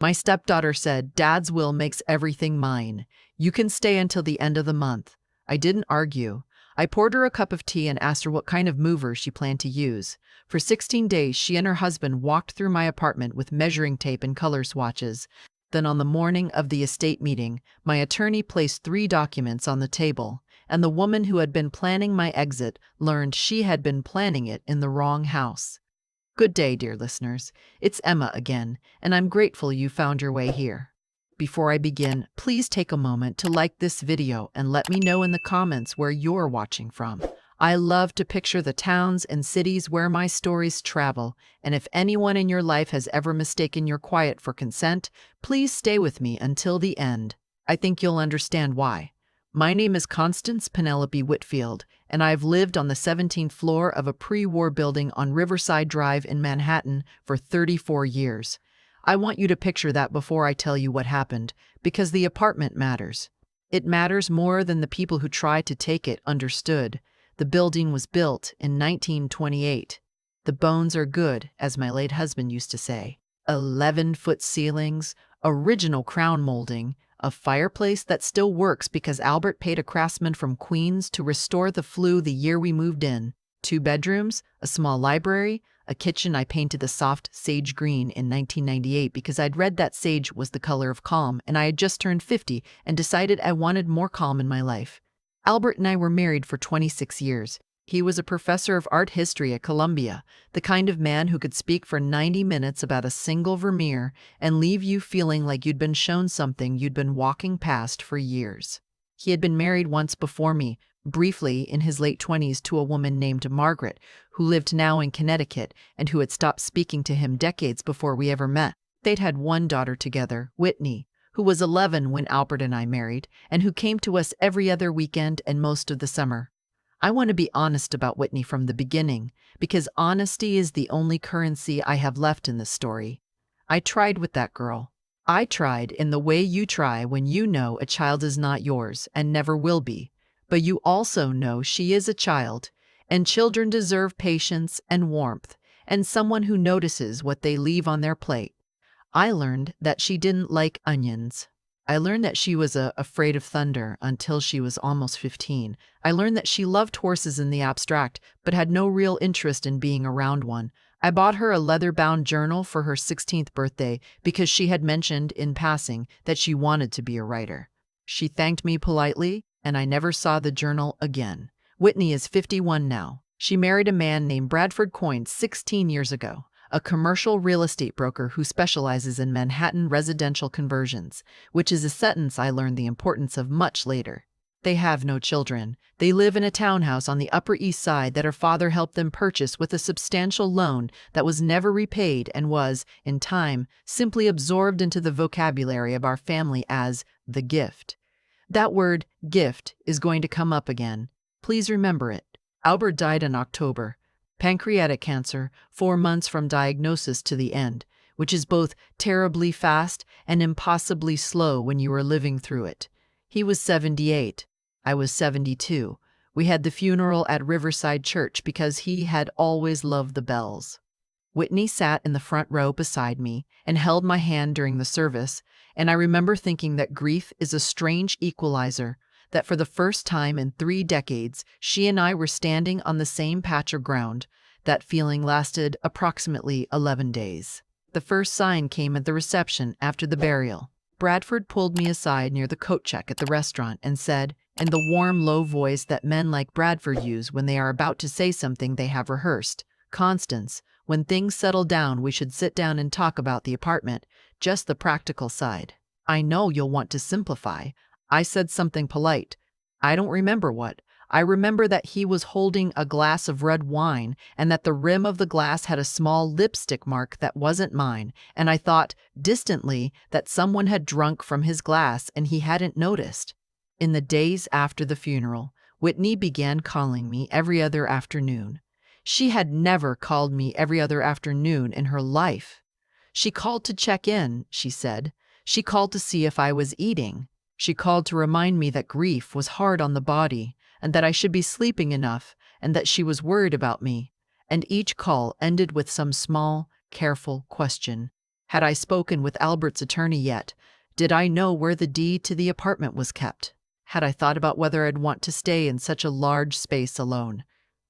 My stepdaughter said, "Dad's will makes everything mine. You can stay until the end of the month." I didn't argue. I poured her a cup of tea and asked her what kind of mover she planned to use. For 16 days, she and her husband walked through my apartment with measuring tape and color swatches. Then on the morning of the estate meeting, my attorney placed 3 documents on the table, and the woman who had been planning my exit learned she had been planning it in the wrong house. Good day, dear listeners. It's Emma again, and I'm grateful you found your way here. Before I begin, please take a moment to like this video and let me know in the comments where you're watching from. I love to picture the towns and cities where my stories travel, and if anyone in your life has ever mistaken your quiet for consent, please stay with me until the end. I think you'll understand why. My name is Constance Penelope Whitfield, and I've lived on the 17th floor of a pre-war building on Riverside Drive in Manhattan for 34 years. I want you to picture that before I tell you what happened, because the apartment matters. It matters more than the people who tried to take it understood. The building was built in 1928. The bones are good, as my late husband used to say. 11-foot ceilings, original crown molding, a fireplace that still works because Albert paid a craftsman from Queens to restore the flue the year we moved in. 2 bedrooms, a small library, a kitchen I painted the soft sage green in 1998 because I'd read that sage was the color of calm, and I had just turned 50 and decided I wanted more calm in my life. Albert and I were married for 26 years. He was a professor of art history at Columbia, the kind of man who could speak for 90 minutes about a single Vermeer and leave you feeling like you'd been shown something you'd been walking past for years. He had been married once before me, briefly in his late 20s, to a woman named Margaret, who lived now in Connecticut and who had stopped speaking to him decades before we ever met. They'd had 1 daughter together, Whitney, who was 11 when Albert and I married, and who came to us every other weekend and most of the summer. I want to be honest about Whitney from the beginning, because honesty is the only currency I have left in this story. I tried with that girl. I tried in the way you try when you know a child is not yours and never will be, but you also know she is a child, and children deserve patience and warmth, and someone who notices what they leave on their plate. I learned that she didn't like onions. I learned that she was afraid of thunder until she was almost 15. I learned that she loved horses in the abstract, but had no real interest in being around one. I bought her a leather-bound journal for her 16th birthday because she had mentioned in passing that she wanted to be a writer. She thanked me politely, and I never saw the journal again. Whitney is 51 now. She married a man named Bradford Coyne 16 years ago, a commercial real estate broker who specializes in Manhattan residential conversions, which is a sentence I learned the importance of much later. They have no children. They live in a townhouse on the Upper East Side that her father helped them purchase with a substantial loan that was never repaid and was, in time, simply absorbed into the vocabulary of our family as the gift. That word, gift, is going to come up again. Please remember it. Albert died in October. Pancreatic cancer, 4 months from diagnosis to the end, which is both terribly fast and impossibly slow when you are living through it. He was 78. I was 72. We had the funeral at Riverside Church because he had always loved the bells. Whitney sat in the front row beside me and held my hand during the service, and I remember thinking that grief is a strange equalizer, that for the first time in 3 decades, she and I were standing on the same patch of ground. That feeling lasted approximately 11 days. The first sign came at the reception after the burial. Bradford pulled me aside near the coat check at the restaurant and said, in the warm, low voice that men like Bradford use when they are about to say something they have rehearsed, "Constance, when things settle down, we should sit down and talk about the apartment, just the practical side. I know you'll want to simplify." I said something polite. I don't remember what. I remember that he was holding a glass of red wine and that the rim of the glass had a small lipstick mark that wasn't mine, and I thought, distantly, that someone had drunk from his glass and he hadn't noticed. In the days after the funeral, Whitney began calling me every other afternoon. She had never called me every other afternoon in her life. She called to check in, she said. She called to see if I was eating. She called to remind me that grief was hard on the body, and that I should be sleeping enough, and that she was worried about me. And each call ended with some small, careful question. Had I spoken with Albert's attorney yet? Did I know where the deed to the apartment was kept? Had I thought about whether I'd want to stay in such a large space alone?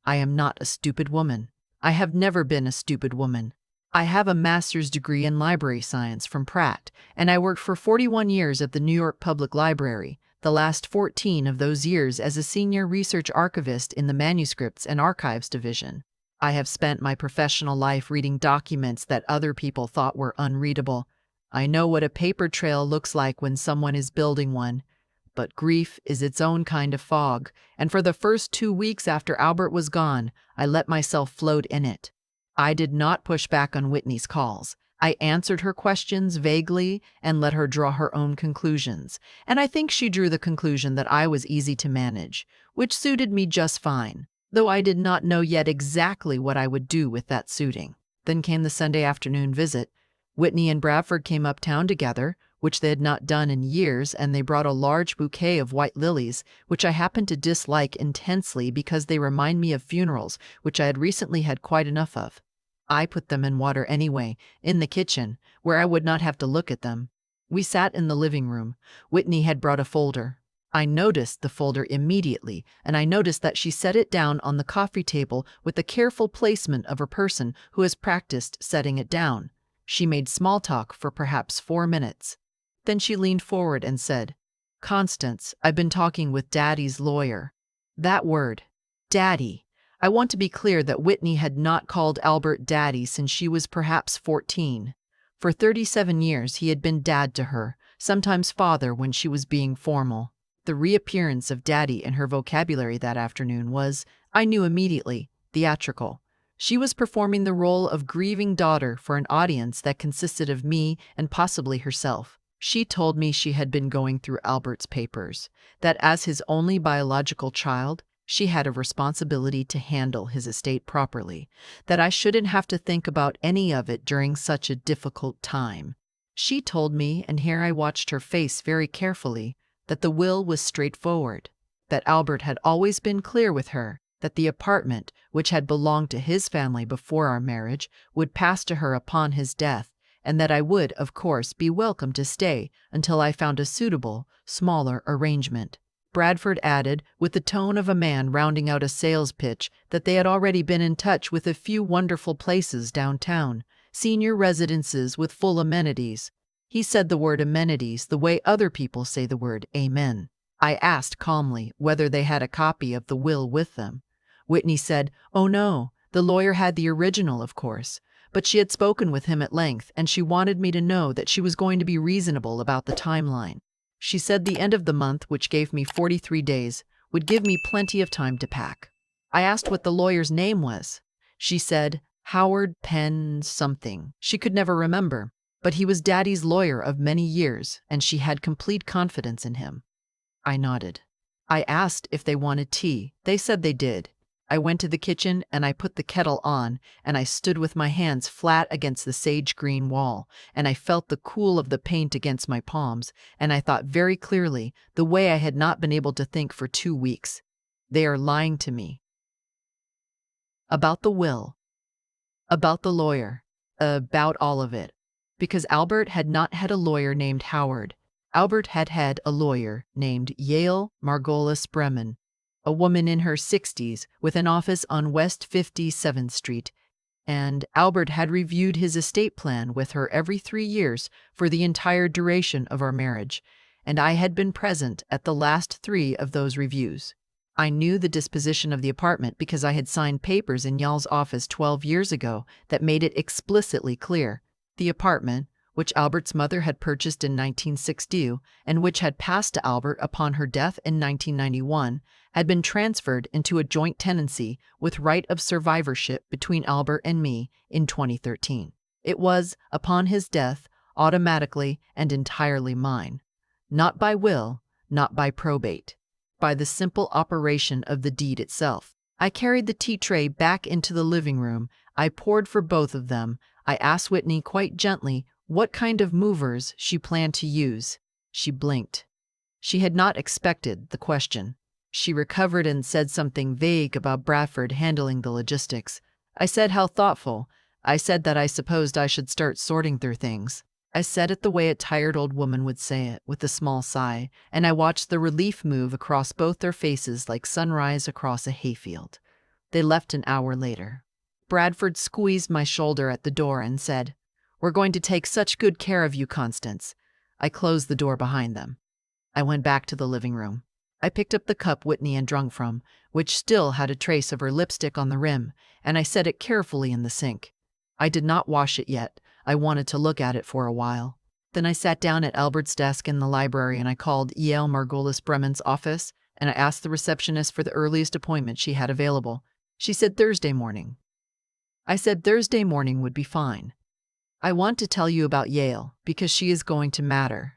I am not a stupid woman. I have never been a stupid woman. I have a master's degree in library science from Pratt, and I worked for 41 years at the New York Public Library, the last 14 of those years as a senior research archivist in the Manuscripts and Archives Division. I have spent my professional life reading documents that other people thought were unreadable. I know what a paper trail looks like when someone is building one. But grief is its own kind of fog, and for the first 2 weeks after Albert was gone, I let myself float in it. I did not push back on Whitney's calls. I answered her questions vaguely and let her draw her own conclusions, and I think she drew the conclusion that I was easy to manage, which suited me just fine, though I did not know yet exactly what I would do with that suiting. Then came the Sunday afternoon visit. Whitney and Bradford came uptown together, which they had not done in years, and they brought a large bouquet of white lilies, which I happen to dislike intensely because they remind me of funerals, which I had recently had quite enough of. I put them in water anyway, in the kitchen, where I would not have to look at them. We sat in the living room. Whitney had brought a folder. I noticed the folder immediately, and I noticed that she set it down on the coffee table with the careful placement of a person who has practiced setting it down. She made small talk for perhaps 4 minutes. Then she leaned forward and said, "Constance, I've been talking with Daddy's lawyer." That word, Daddy. I want to be clear that Whitney had not called Albert Daddy since she was perhaps 14. For 37 years he had been Dad to her, sometimes Father when she was being formal. The reappearance of Daddy in her vocabulary that afternoon was, I knew immediately, theatrical. She was performing the role of grieving daughter for an audience that consisted of me and possibly herself. She told me she had been going through Albert's papers, that as his only biological child, she had a responsibility to handle his estate properly, that I shouldn't have to think about any of it during such a difficult time. She told me, and here I watched her face very carefully, that the will was straightforward, that Albert had always been clear with her, that the apartment, which had belonged to his family before our marriage, would pass to her upon his death, and that I would, of course, be welcome to stay until I found a suitable, smaller arrangement. Bradford added, with the tone of a man rounding out a sales pitch, that they had already been in touch with a few wonderful places downtown, senior residences with full amenities. He said the word amenities the way other people say the word amen. I asked calmly whether they had a copy of the will with them. Whitney said, "Oh no, the lawyer had the original, of course. But she had spoken with him at length, and she wanted me to know that she was going to be reasonable about the timeline. She said the end of the month, which gave me 43 days, would give me plenty of time to pack. I asked what the lawyer's name was. She said, Howard Penn something. She could never remember, but he was Daddy's lawyer of many years, and she had complete confidence in him. I nodded. I asked if they wanted tea. They said they did. I went to the kitchen and I put the kettle on, and I stood with my hands flat against the sage-green wall, and I felt the cool of the paint against my palms, and I thought very clearly, the way I had not been able to think for 2 weeks. They are lying to me. About the will. About the lawyer. About all of it. Because Albert had not had a lawyer named Howard. Albert had had a lawyer named Yale Margolis Bremen, a woman in her 60s with an office on West 57th Street, and Albert had reviewed his estate plan with her every 3 years for the entire duration of our marriage, and I had been present at the last 3 of those reviews. I knew the disposition of the apartment because I had signed papers in Yale's office 12 years ago that made it explicitly clear. The apartment, which Albert's mother had purchased in 1960 and which had passed to Albert upon her death in 1991, had been transferred into a joint tenancy with right of survivorship between Albert and me in 2013. It was, upon his death, automatically and entirely mine. Not by will, not by probate. By the simple operation of the deed itself. I carried the tea tray back into the living room. I poured for both of them. I asked Whitney quite gently what kind of movers she planned to use. She blinked. She had not expected the question. She recovered and said something vague about Bradford handling the logistics. I said how thoughtful. I said that I supposed I should start sorting through things. I said it the way a tired old woman would say it, with a small sigh, and I watched the relief move across both their faces like sunrise across a hayfield. They left an hour later. Bradford squeezed my shoulder at the door and said, "We're going to take such good care of you, Constance." I closed the door behind them. I went back to the living room. I picked up the cup Whitney had drunk from, which still had a trace of her lipstick on the rim, and I set it carefully in the sink. I did not wash it yet. I wanted to look at it for a while. Then I sat down at Albert's desk in the library and I called E.L. Margolis Bremen's office and I asked the receptionist for the earliest appointment she had available. She said Thursday morning. I said Thursday morning would be fine. I want to tell you about Yael because she is going to matter.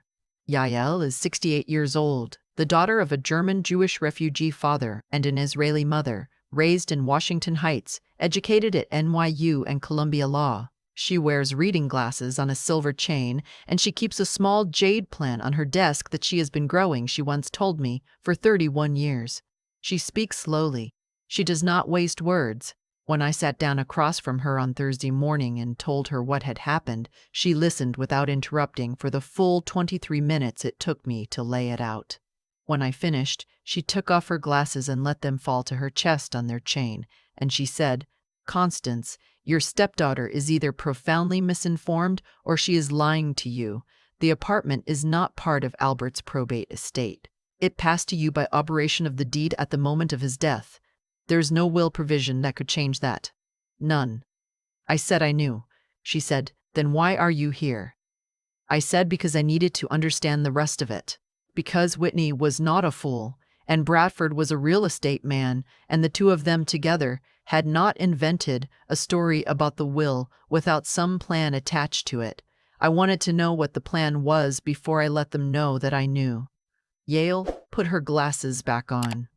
Yael is 68 years old, the daughter of a German Jewish refugee father and an Israeli mother, raised in Washington Heights, educated at NYU and Columbia Law. She wears reading glasses on a silver chain, and she keeps a small jade plant on her desk that she has been growing, she once told me, for 31 years. She speaks slowly. She does not waste words. When I sat down across from her on Thursday morning and told her what had happened, she listened without interrupting for the full 23 minutes it took me to lay it out. When I finished, she took off her glasses and let them fall to her chest on their chain, and she said, "Constance, your stepdaughter is either profoundly misinformed or she is lying to you. The apartment is not part of Albert's probate estate. It passed to you by operation of the deed at the moment of his death. There's no will provision that could change that. None." I said I knew. She said, "Then why are you here?" I said because I needed to understand the rest of it. Because Whitney was not a fool, and Bradford was a real estate man, and the two of them together had not invented a story about the will without some plan attached to it. I wanted to know what the plan was before I let them know that I knew. Yael put her glasses back on.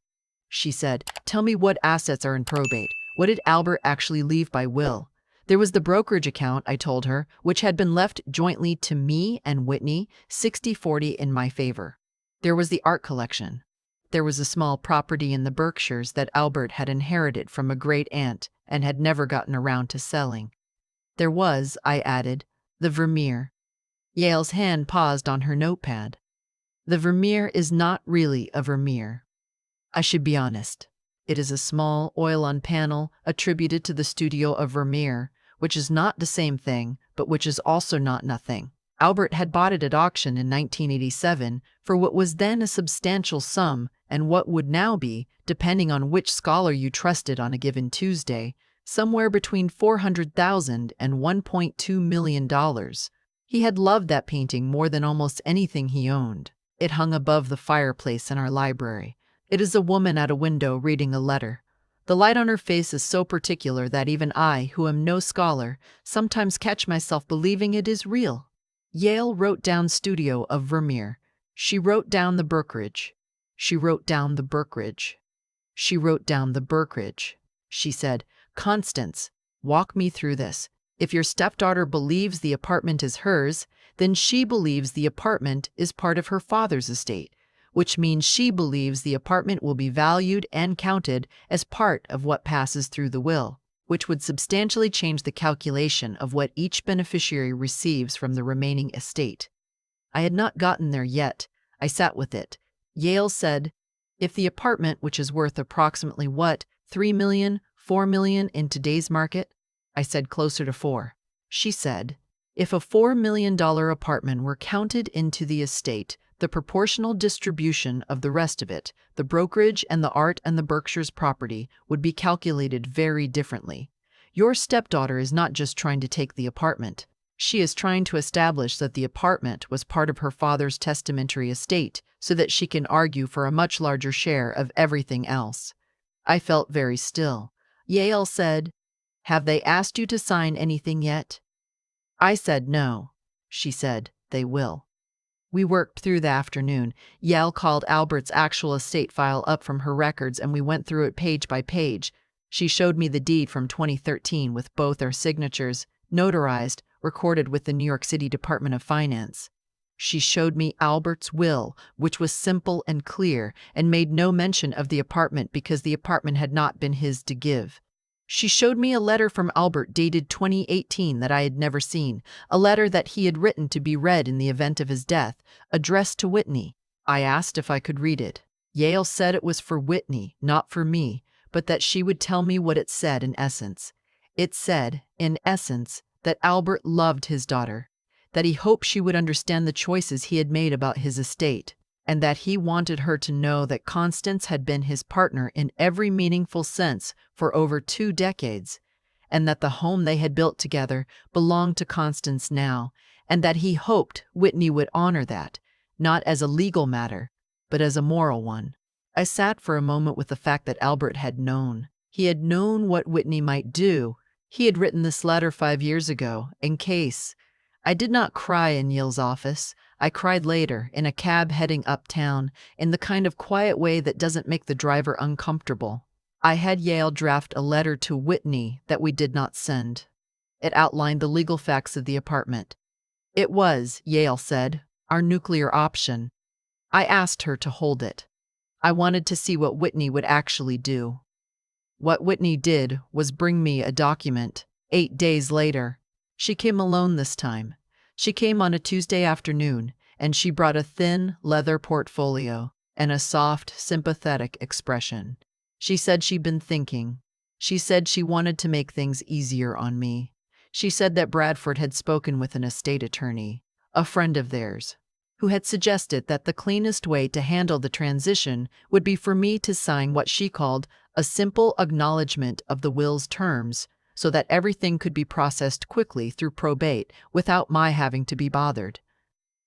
She said, "Tell me what assets are in probate. What did Albert actually leave by will?" There was the brokerage account, I told her, which had been left jointly to me and Whitney, 60-40 in my favor. There was the art collection. There was a small property in the Berkshires that Albert had inherited from a great-aunt and had never gotten around to selling. There was, I added, the Vermeer. Yael's hand paused on her notepad. The Vermeer is not really a Vermeer. I should be honest. It is a small oil-on-panel attributed to the studio of Vermeer, which is not the same thing, but which is also not nothing. Albert had bought it at auction in 1987 for what was then a substantial sum and what would now be, depending on which scholar you trusted on a given Tuesday, somewhere between $400,000 and $1.2 million. He had loved that painting more than almost anything he owned. It hung above the fireplace in our library. It is a woman at a window reading a letter. The light on her face is so particular that even I, who am no scholar, sometimes catch myself believing it is real. Yael wrote down studio of Vermeer. She wrote down the Berkridge. She wrote down the Berkridge. She wrote down the Berkridge. She said, "Constance, walk me through this. If your stepdaughter believes the apartment is hers, then she believes the apartment is part of her father's estate, which means she believes the apartment will be valued and counted as part of what passes through the will, which would substantially change the calculation of what each beneficiary receives from the remaining estate." I had not gotten there yet. I sat with it. Yael said, "If the apartment, which is worth approximately what, 3 million, 4 million in today's market?" I said closer to 4. She said, "If a $4 million apartment were counted into the estate, the proportional distribution of the rest of it, the brokerage and the art and the Berkshires property, would be calculated very differently. Your stepdaughter is not just trying to take the apartment. She is trying to establish that the apartment was part of her father's testamentary estate so that she can argue for a much larger share of everything else." I felt very still. Yael said, "Have they asked you to sign anything yet?" I said no. She said, "They will." We worked through the afternoon. Yael called Albert's actual estate file up from her records and we went through it page by page. She showed me the deed from 2013 with both our signatures, notarized, recorded with the New York City Department of Finance. She showed me Albert's will, which was simple and clear and made no mention of the apartment because the apartment had not been his to give. She showed me a letter from Albert dated 2018 that I had never seen, a letter that he had written to be read in the event of his death, addressed to Whitney. I asked if I could read it. Yale said it was for Whitney, not for me, but that she would tell me what it said in essence. It said, in essence, that Albert loved his daughter, that he hoped she would understand the choices he had made about his estate, and that he wanted her to know that Constance had been his partner in every meaningful sense for over 2 decades, and that the home they had built together belonged to Constance now, and that he hoped Whitney would honor that, not as a legal matter, but as a moral one. I sat for a moment with the fact that Albert had known. He had known what Whitney might do. He had written this letter 5 years ago, in case. I did not cry in Yale's office. I cried later, in a cab heading uptown, in the kind of quiet way that doesn't make the driver uncomfortable. I had Yale draft a letter to Whitney that we did not send. It outlined the legal facts of the apartment. It was, Yale said, our nuclear option. I asked her to hold it. I wanted to see what Whitney would actually do. What Whitney did was bring me a document. 8 days later. She came alone this time. She came on a Tuesday afternoon, and she brought a thin leather portfolio and a soft, sympathetic expression. She said she'd been thinking. She said she wanted to make things easier on me. She said that Bradford had spoken with an estate attorney, a friend of theirs, who had suggested that the cleanest way to handle the transition would be for me to sign what she called a simple acknowledgement of the will's terms, so that everything could be processed quickly through probate without my having to be bothered.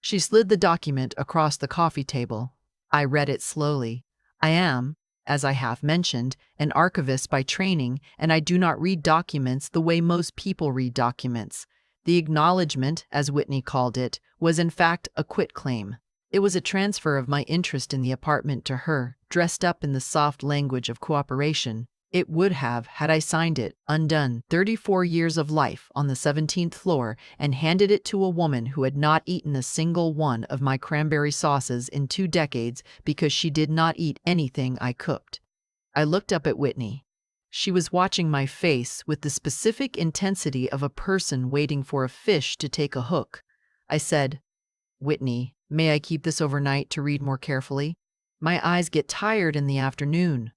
She slid the document across the coffee table. I read it slowly. I am, as I have mentioned, an archivist by training, and I do not read documents the way most people read documents. The acknowledgement, as Whitney called it, was in fact a quitclaim. It was a transfer of my interest in the apartment to her, dressed up in the soft language of cooperation. It would have, had I signed it, undone 34 years of life on the 17th floor and handed it to a woman who had not eaten a single one of my cranberry sauces in 2 decades because she did not eat anything I cooked. I looked up at Whitney. She was watching my face with the specific intensity of a person waiting for a fish to take a hook. I said, "Whitney, may I keep this overnight to read more carefully? My eyes get tired in the afternoon."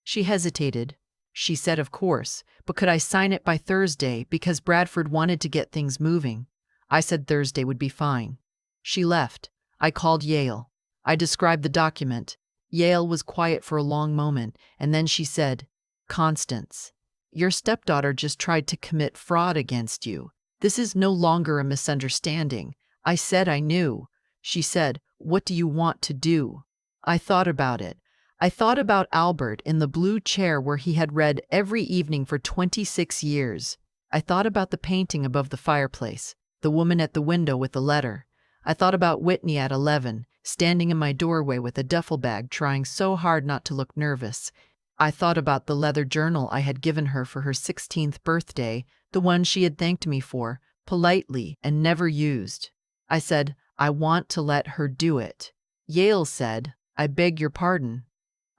She hesitated. She said, of course, but could I sign it by Thursday because Bradford wanted to get things moving? I said Thursday would be fine. She left. I called Yale. I described the document. Yale was quiet for a long moment, and then she said, "Constance, your stepdaughter just tried to commit fraud against you. This is no longer a misunderstanding." I said I knew. She said, "What do you want to do?" I thought about it. I thought about Albert in the blue chair where he had read every evening for 26 years. I thought about the painting above the fireplace, the woman at the window with the letter. I thought about Whitney at 11, standing in my doorway with a duffel bag trying so hard not to look nervous. I thought about the leather journal I had given her for her 16th birthday, the one she had thanked me for, politely and never used. I said, "I want to let her do it." Yale said, "I beg your pardon."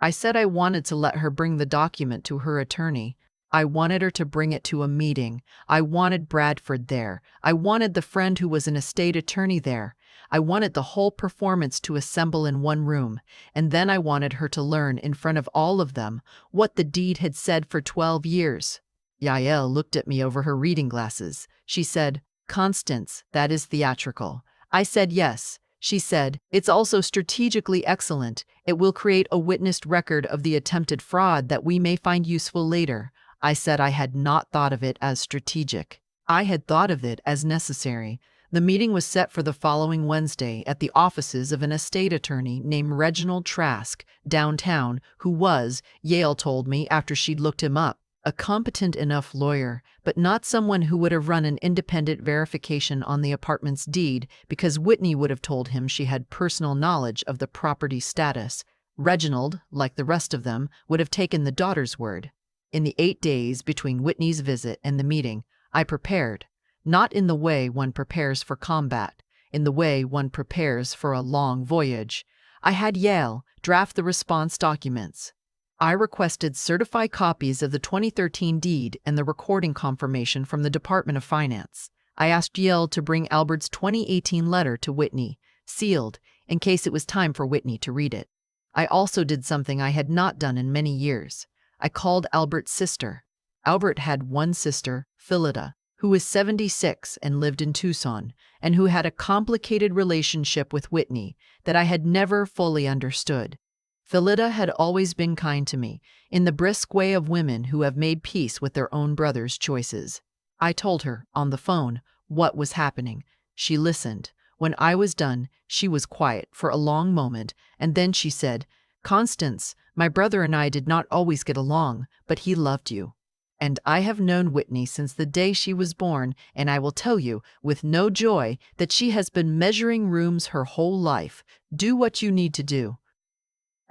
I said I wanted to let her bring the document to her attorney. I wanted her to bring it to a meeting. I wanted Bradford there. I wanted the friend who was an estate attorney there. I wanted the whole performance to assemble in one room, and then I wanted her to learn in front of all of them what the deed had said for 12 years. Yael looked at me over her reading glasses. She said, "Constance, that is theatrical." I said yes. She said, "It's also strategically excellent. It will create a witnessed record of the attempted fraud that we may find useful later." I said I had not thought of it as strategic. I had thought of it as necessary. The meeting was set for the following Wednesday at the offices of an estate attorney named Reginald Trask, downtown, who was, Yale told me after she'd looked him up, a competent enough lawyer, but not someone who would have run an independent verification on the apartment's deed because Whitney would have told him she had personal knowledge of the property status. Reginald, like the rest of them, would have taken the daughter's word. In the 8 days between Whitney's visit and the meeting, I prepared, not in the way one prepares for combat, in the way one prepares for a long voyage. I had Yale draft the response documents. I requested certified copies of the 2013 deed and the recording confirmation from the Department of Finance. I asked Yale to bring Albert's 2018 letter to Whitney, sealed, in case it was time for Whitney to read it. I also did something I had not done in many years. I called Albert's sister. Albert had one sister, Phillida, who was 76 and lived in Tucson, and who had a complicated relationship with Whitney that I had never fully understood. Phillida had always been kind to me, in the brisk way of women who have made peace with their own brother's choices. I told her, on the phone, what was happening. She listened. When I was done, she was quiet for a long moment, and then she said, "Constance, my brother and I did not always get along, but he loved you. And I have known Whitney since the day she was born, and I will tell you, with no joy, that she has been measuring rooms her whole life. Do what you need to do."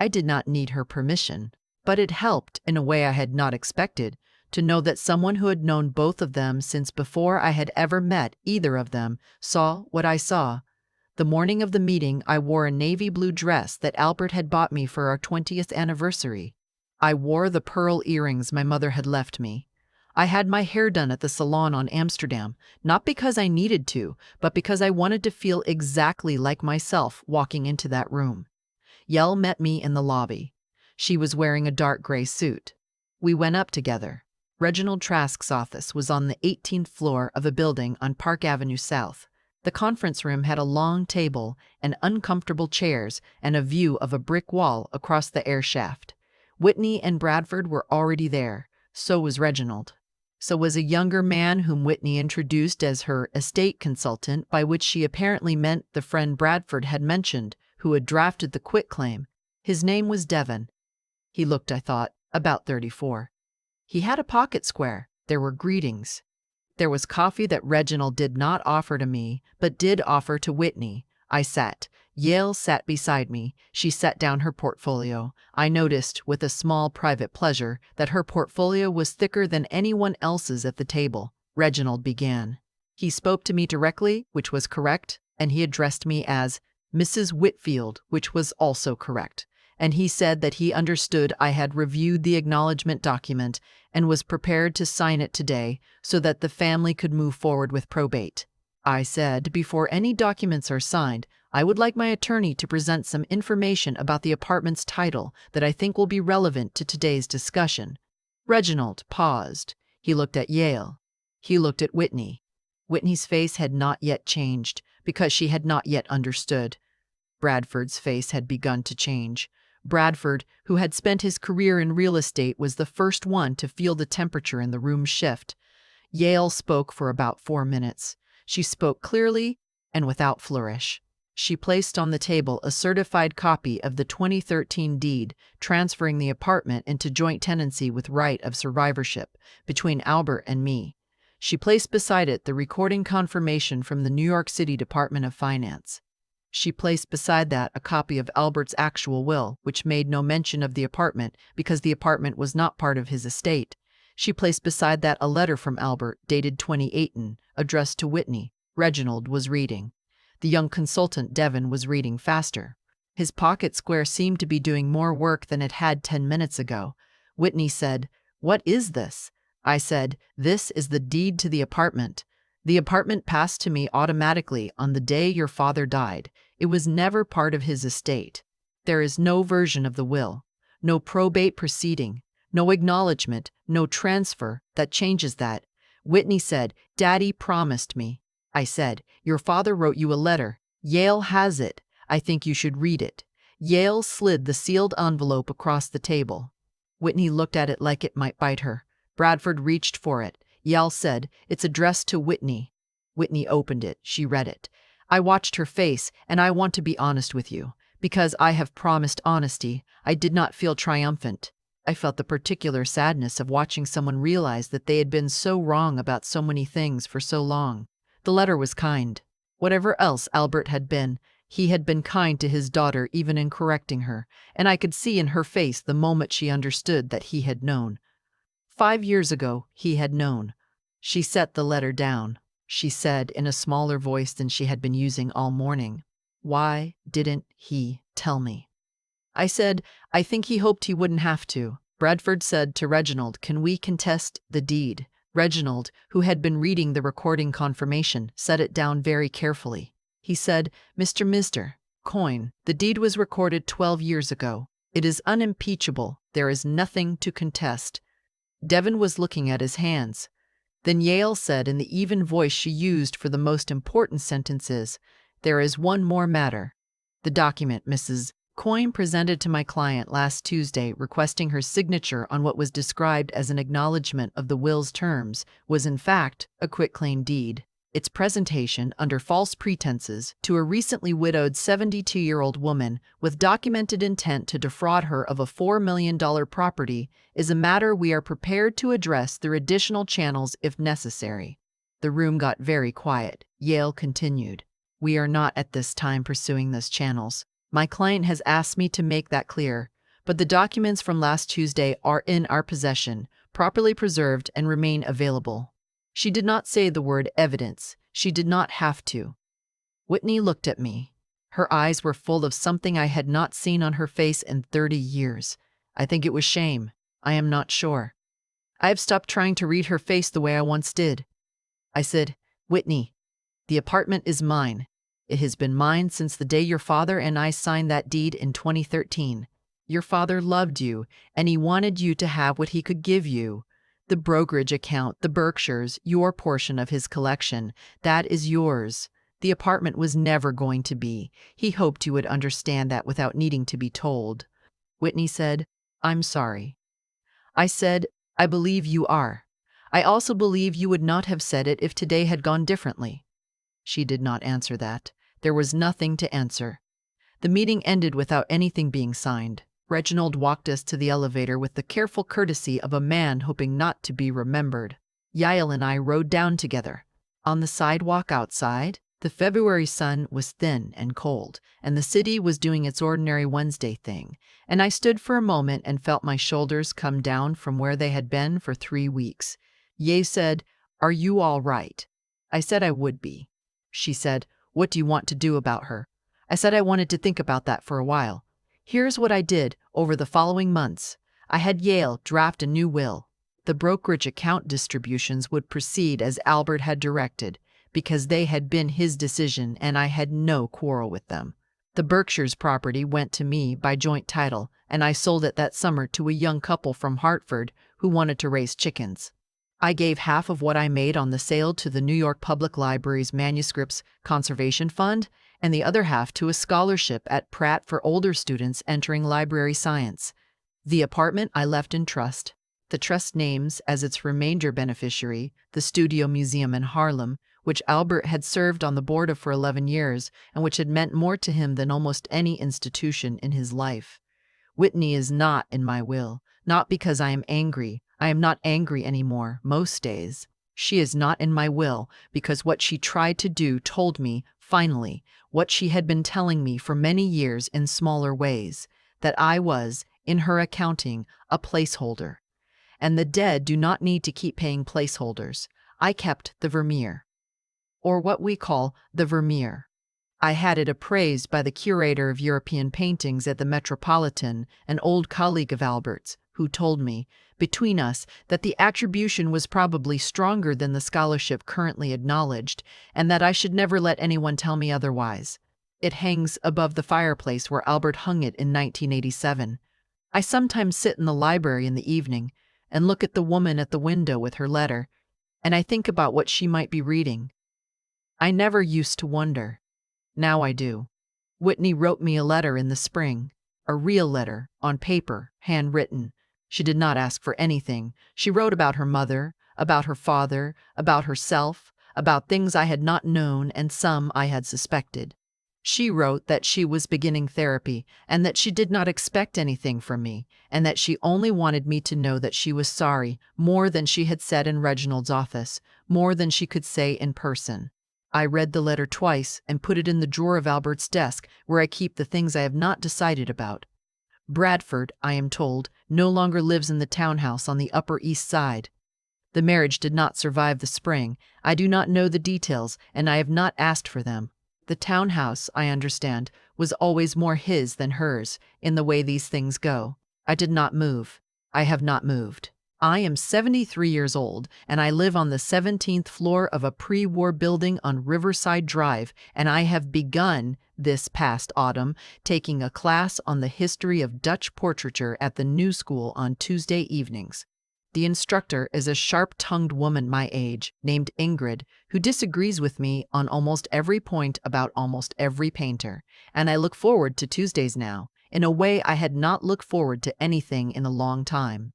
I did not need her permission, but it helped, in a way I had not expected, to know that someone who had known both of them since before I had ever met either of them saw what I saw. The morning of the meeting, I wore a navy blue dress that Albert had bought me for our 20th anniversary. I wore the pearl earrings my mother had left me. I had my hair done at the salon on Amsterdam, not because I needed to, but because I wanted to feel exactly like myself walking into that room. Yell met me in the lobby. She was wearing a dark gray suit. We went up together. Reginald Trask's office was on the 18th floor of a building on Park Avenue South. The conference room had a long table and uncomfortable chairs and a view of a brick wall across the air shaft. Whitney and Bradford were already there. So was Reginald. So was a younger man whom Whitney introduced as her estate consultant, by which she apparently meant the friend Bradford had mentioned, who had drafted the quitclaim. His name was Devon. He looked, I thought, about 34. He had a pocket square. There were greetings. There was coffee that Reginald did not offer to me, but did offer to Whitney. I sat. Yale sat beside me. She set down her portfolio. I noticed, with a small private pleasure, that her portfolio was thicker than anyone else's at the table. Reginald began. He spoke to me directly, which was correct, and he addressed me as Mrs. Whitfield, which was also correct. And he said that he understood I had reviewed the acknowledgement document and was prepared to sign it today so that the family could move forward with probate. I said, before any documents are signed, I would like my attorney to present some information about the apartment's title that I think will be relevant to today's discussion. Reginald paused. He looked at Yale. He looked at Whitney. Whitney's face had not yet changed, because she had not yet understood. Bradford's face had begun to change. Bradford, who had spent his career in real estate, was the first one to feel the temperature in the room shift. Yale spoke for about 4 minutes. She spoke clearly and without flourish. She placed on the table a certified copy of the 2013 deed, transferring the apartment into joint tenancy with right of survivorship between Albert and me. She placed beside it the recording confirmation from the New York City Department of Finance. She placed beside that a copy of Albert's actual will, which made no mention of the apartment because the apartment was not part of his estate. She placed beside that a letter from Albert, dated 2018, addressed to Whitney. Reginald was reading. The young consultant, Devon, was reading faster. His pocket square seemed to be doing more work than it had 10 minutes ago. Whitney said, "What is this?" I said, "This is the deed to the apartment. The apartment passed to me automatically on the day your father died. It was never part of his estate. There is no version of the will, no probate proceeding, no acknowledgement, no transfer that changes that." Whitney said, "Daddy promised me." I said, "Your father wrote you a letter. Yale has it. I think you should read it." Yale slid the sealed envelope across the table. Whitney looked at it like it might bite her. Bradford reached for it. Yale said, "It's addressed to Whitney." Whitney opened it. She read it. I watched her face, and I want to be honest with you. Because I have promised honesty, I did not feel triumphant. I felt the particular sadness of watching someone realize that they had been so wrong about so many things for so long. The letter was kind. Whatever else Albert had been, he had been kind to his daughter even in correcting her, and I could see in her face the moment she understood that he had known. 5 years ago, he had known. She set the letter down. She said in a smaller voice than she had been using all morning, "Why didn't he tell me?" I said, I think he hoped he wouldn't have to. Bradford said to Reginald, can we contest the deed? Reginald, who had been reading the recording confirmation, set it down very carefully. He said, Mr. Coyne, the deed was recorded 12 years ago. It is unimpeachable. There is nothing to contest. Devon was looking at his hands. Then Yale said in the even voice she used for the most important sentences, there is one more matter. The document Mrs. Coyne presented to my client last Tuesday requesting her signature on what was described as an acknowledgement of the will's terms was in fact a quitclaim deed. Its presentation under false pretenses to a recently widowed 72-year-old woman with documented intent to defraud her of a $4 million property is a matter we are prepared to address through additional channels if necessary. The room got very quiet. Yale continued. We are not at this time pursuing those channels. My client has asked me to make that clear, but the documents from last Tuesday are in our possession, properly preserved and remain available. She did not say the word evidence. She did not have to. Whitney looked at me. Her eyes were full of something I had not seen on her face in 30 years. I think it was shame. I am not sure. I have stopped trying to read her face the way I once did. I said, Whitney, the apartment is mine. It has been mine since the day your father and I signed that deed in 2013. Your father loved you, and he wanted you to have what he could give you. The brokerage account, the Berkshires, your portion of his collection, that is yours. The apartment was never going to be. He hoped you would understand that without needing to be told. Whitney said, I'm sorry. I said, I believe you are. I also believe you would not have said it if today had gone differently. She did not answer that. There was nothing to answer. The meeting ended without anything being signed. Reginald walked us to the elevator with the careful courtesy of a man hoping not to be remembered. Yael and I rode down together. On the sidewalk outside, the February sun was thin and cold, and the city was doing its ordinary Wednesday thing, and I stood for a moment and felt my shoulders come down from where they had been for 3 weeks. Yael said, Are you all right? I said I would be. She said, What do you want to do about her? I said I wanted to think about that for a while. Here's what I did over the following months. I had Yale draft a new will. The brokerage account distributions would proceed as Albert had directed, because they had been his decision and I had no quarrel with them. The Berkshires property went to me by joint title, and I sold it that summer to a young couple from Hartford who wanted to raise chickens. I gave half of what I made on the sale to the New York Public Library's Manuscripts Conservation Fund, and the other half to a scholarship at Pratt for older students entering library science. The apartment I left in trust. The trust names as its remainder beneficiary the Studio Museum in Harlem, which Albert had served on the board of for 11 years and which had meant more to him than almost any institution in his life. Whitney is not in my will, not because I am angry. I am not angry anymore, most days. She is not in my will because what she tried to do told me, finally, what she had been telling me for many years in smaller ways, that I was, in her accounting, a placeholder. And the dead do not need to keep paying placeholders. I kept the Vermeer, or what we call the Vermeer. I had it appraised by the curator of European paintings at the Metropolitan, an old colleague of Albert's, who told me, between us, that the attribution was probably stronger than the scholarship currently acknowledged, and that I should never let anyone tell me otherwise. It hangs above the fireplace where Albert hung it in 1987. I sometimes sit in the library in the evening and look at the woman at the window with her letter, and I think about what she might be reading. I never used to wonder. Now I do. Whitney wrote me a letter in the spring, a real letter, on paper, handwritten. She did not ask for anything. She wrote about her mother, about her father, about herself, about things I had not known and some I had suspected. She wrote that she was beginning therapy and that she did not expect anything from me, and that she only wanted me to know that she was sorry, more than she had said in Reginald's office, more than she could say in person. I read the letter twice and put it in the drawer of Albert's desk where I keep the things I have not decided about. Bradford, I am told, no longer lives in the townhouse on the Upper East Side. The marriage did not survive the spring. I do not know the details, and I have not asked for them. The townhouse, I understand, was always more his than hers, in the way these things go. I did not move. I have not moved. I am 73 years old, and I live on the 17th floor of a pre-war building on Riverside Drive, and I have begun, this past autumn, taking a class on the history of Dutch portraiture at the New School on Tuesday evenings. The instructor is a sharp-tongued woman my age, named Ingrid, who disagrees with me on almost every point about almost every painter, and I look forward to Tuesdays now, in a way I had not looked forward to anything in a long time.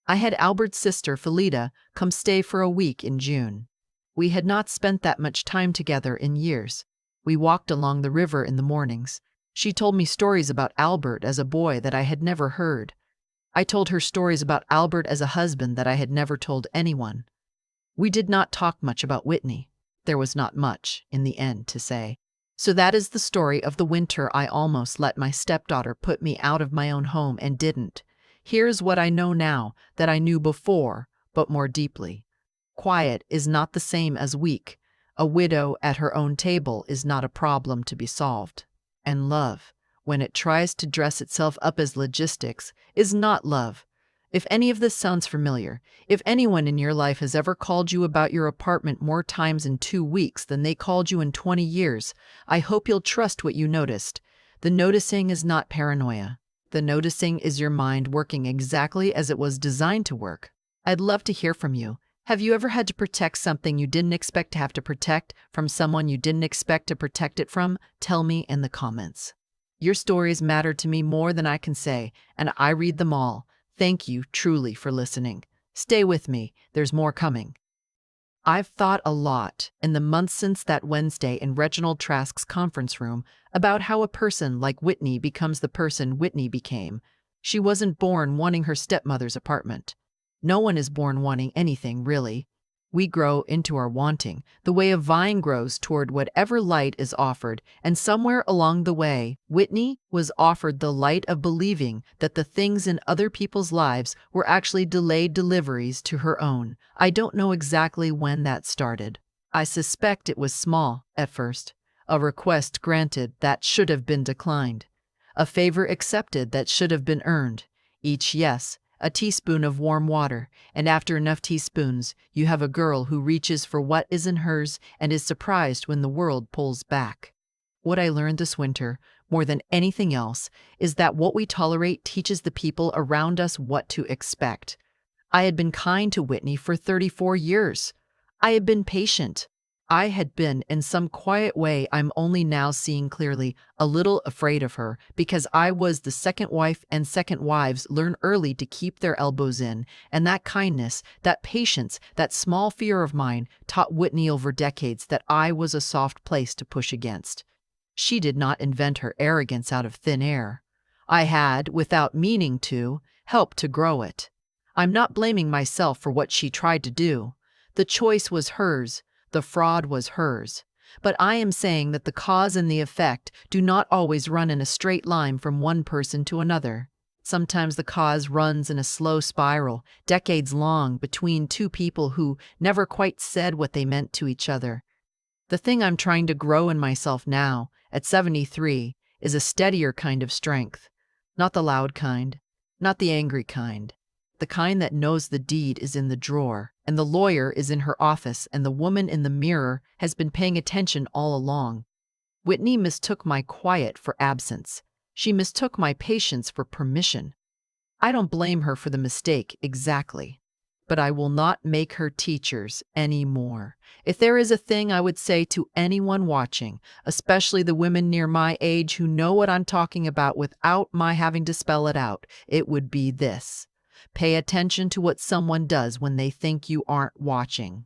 I had Albert's sister, Felida, come stay for a week in June. We had not spent that much time together in years. We walked along the river in the mornings. She told me stories about Albert as a boy that I had never heard. I told her stories about Albert as a husband that I had never told anyone. We did not talk much about Whitney. There was not much, in the end, to say. So that is the story of the winter I almost let my stepdaughter put me out of my own home and didn't. Here's what I know now that I knew before, but more deeply. Quiet is not the same as weak. A widow at her own table is not a problem to be solved. And love, when it tries to dress itself up as logistics, is not love. If any of this sounds familiar, if anyone in your life has ever called you about your apartment more times in 2 weeks than they called you in 20 years, I hope you'll trust what you noticed. The noticing is not paranoia. The noticing is your mind working exactly as it was designed to work. I'd love to hear from you. Have you ever had to protect something you didn't expect to have to protect from someone you didn't expect to protect it from? Tell me in the comments. Your stories matter to me more than I can say, and I read them all. Thank you truly for listening. Stay with me, there's more coming. I've thought a lot, in the months since that Wednesday in Reginald Trask's conference room, about how a person like Whitney becomes the person Whitney became. She wasn't born wanting her stepmother's apartment. No one is born wanting anything, really. We grow into our wanting, the way a vine grows toward whatever light is offered, and somewhere along the way, Whitney was offered the light of believing that the things in other people's lives were actually delayed deliveries to her own. I don't know exactly when that started. I suspect it was small, at first. A request granted that should have been declined. A favor accepted that should have been earned. Each yes, a teaspoon of warm water, and after enough teaspoons, you have a girl who reaches for what isn't hers and is surprised when the world pulls back. What I learned this winter, more than anything else, is that what we tolerate teaches the people around us what to expect. I had been kind to Whitney for 34 years. I had been patient. I had been, in some quiet way I'm only now seeing clearly, a little afraid of her, because I was the second wife and second wives learn early to keep their elbows in, and that kindness, that patience, that small fear of mine taught Whitney over decades that I was a soft place to push against. She did not invent her arrogance out of thin air. I had, without meaning to, helped to grow it. I'm not blaming myself for what she tried to do. The choice was hers. The fraud was hers. But I am saying that the cause and the effect do not always run in a straight line from one person to another. Sometimes the cause runs in a slow spiral, decades long, between two people who never quite said what they meant to each other. The thing I'm trying to grow in myself now, at 73, is a steadier kind of strength. Not the loud kind, not the angry kind. The kind that knows the deed is in the drawer, and the lawyer is in her office, and the woman in the mirror has been paying attention all along. Whitney mistook my quiet for absence. She mistook my patience for permission. I don't blame her for the mistake exactly, but I will not make her teachers anymore. If there is a thing I would say to anyone watching, especially the women near my age who know what I'm talking about without my having to spell it out, it would be this. Pay attention to what someone does when they think you aren't watching.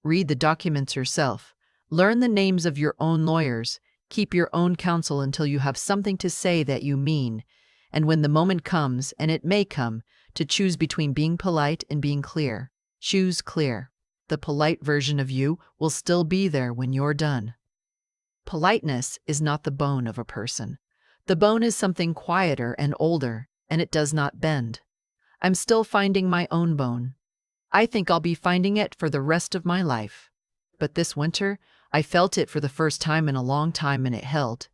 Read the documents yourself. Learn the names of your own lawyers. Keep your own counsel until you have something to say that you mean. And when the moment comes, and it may come, to choose between being polite and being clear, choose clear. The polite version of you will still be there when you're done. Politeness is not the bone of a person. The bone is something quieter and older, and it does not bend. I'm still finding my own bone. I think I'll be finding it for the rest of my life. But this winter, I felt it for the first time in a long time and it held.